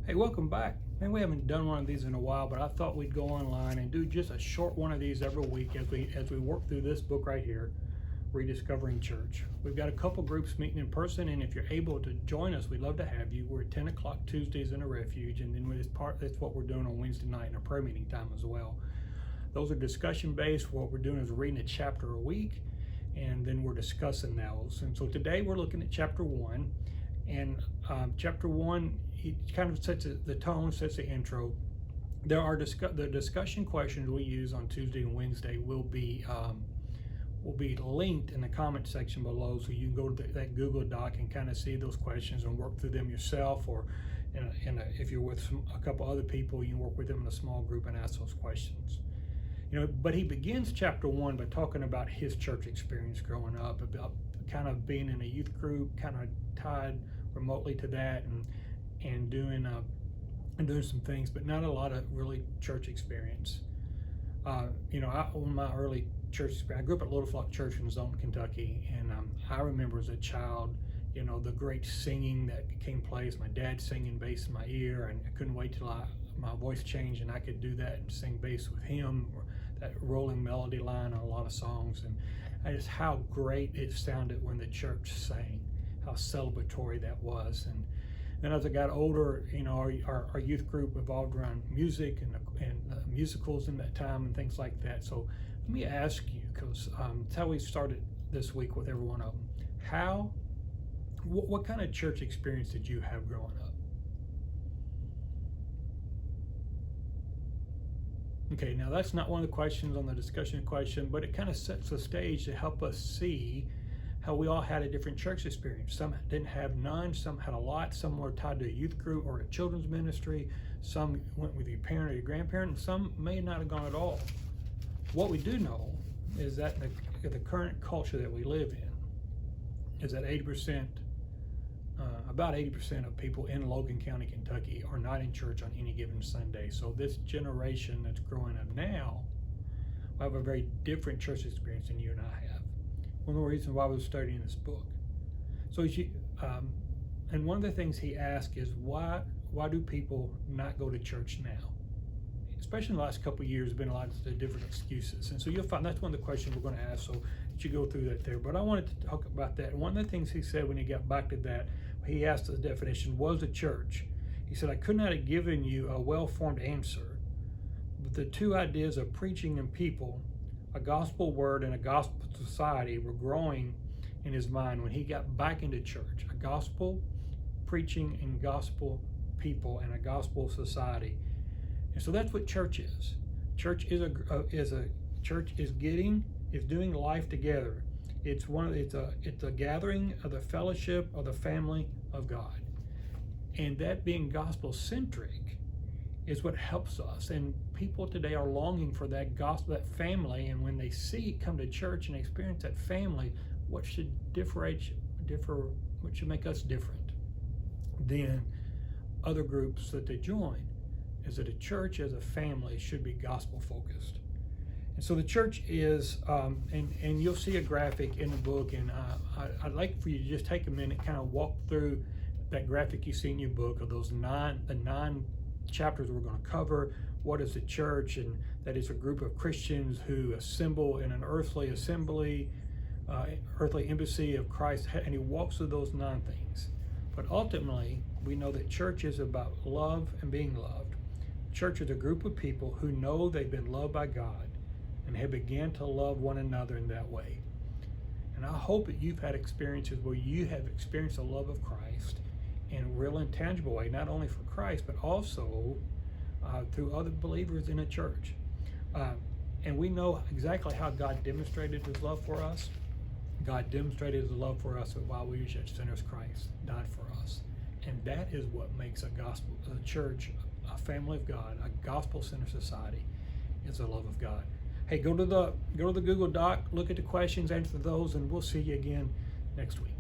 Hey, welcome back. Man, we haven't done one of these in a while, but I thought we'd go online and do just a short one of these every week as we work through this book right here, Rediscovering Church. We've got a couple groups meeting in person, and if you're able to join us, we'd love to have you. We're at 10 o'clock Tuesdays in a refuge, and then that's what we're doing on Wednesday night in our prayer meeting time as well. Those are discussion based. What we're doing is reading a chapter a week, and then we're discussing those. And so today we're looking at chapter 1. And chapter 1, he kind of sets the tone, sets the intro. There are the discussion questions we use on Tuesday and Wednesday will be linked in the comment section below, so you can go to that Google Doc and kind of see those questions and work through them yourself, or if you're with a couple other people, you can work with them in a small group and ask those questions. But he begins chapter 1 by talking about his church experience growing up, about kind of being in a youth group, kind of tied remotely to that, and doing some things, but not a lot of really church experience. On my early church experience, I grew up at Little Flock Church in Zone, Kentucky, and I remember as a child, the great singing that came place. My dad singing bass in my ear, and I couldn't wait till my voice changed and I could do that and sing bass with him, or that rolling melody line on a lot of songs, and just how great it sounded when the church sang, how celebratory that was. And then as I got older, our youth group evolved around music and musicals in that time and things like that. So let me ask you, because it's how we started this week with every one of them. What kind of church experience did you have growing up? Okay, now that's not one of the questions on the discussion question, but it kind of sets the stage to help us see how we all had a different church experience. Some didn't have none, some had a lot, some were tied to a youth group or a children's ministry, some went with your parent or your grandparent, and some may not have gone at all. What we do know is that the current culture that we live in is that about 80% of people in Logan County, Kentucky are not in church on any given Sunday. So this generation that's growing up now will have a very different church experience than you and I have. One of the reasons why I was studying this book. So and one of the things he asked is why do people not go to church now? Especially in the last couple of years, there's been a lot of different excuses. And so you'll find that's one of the questions we're going to ask, so you go through that there. But I wanted to talk about that. And one of the things he said when he got back to that, he asked the definition, was a church. He said, I could not have given you a well-formed answer, but the two ideas of preaching and people, a gospel word and a gospel society, were growing in his mind when he got back into church. A gospel preaching and gospel people and a gospel society. And so that's what church is. Church is doing life together. It's a gathering of the fellowship of the family of God. And that being gospel centric is what helps us. And people today are longing for that gospel, that family. And when they come to church and experience that family, what should make us different than other groups that they join is that a church as a family should be gospel focused. And so the church is, and you'll see a graphic in the book, and I'd like for you to just take a minute, kind of walk through that graphic you see in your book of the nine chapters we're going to cover. What is the church? And that is a group of Christians who assemble in an earthly assembly, earthly embassy of Christ, and he walks through those 9 things. But ultimately, we know that church is about love and being loved. Church is a group of people who know they've been loved by God and have began to love one another in that way. And I hope that you've had experiences where you have experienced the love of Christ in a real and tangible way, not only for Christ, but also through other believers in a church. And we know exactly how God demonstrated his love for us. God demonstrated his love for us that while we were yet sinners, Christ died for us. And that is what makes a church, a family of God, a gospel-centered society, is the love of God. Hey, go to the Google Doc, look at the questions, answer those, and we'll see you again next week.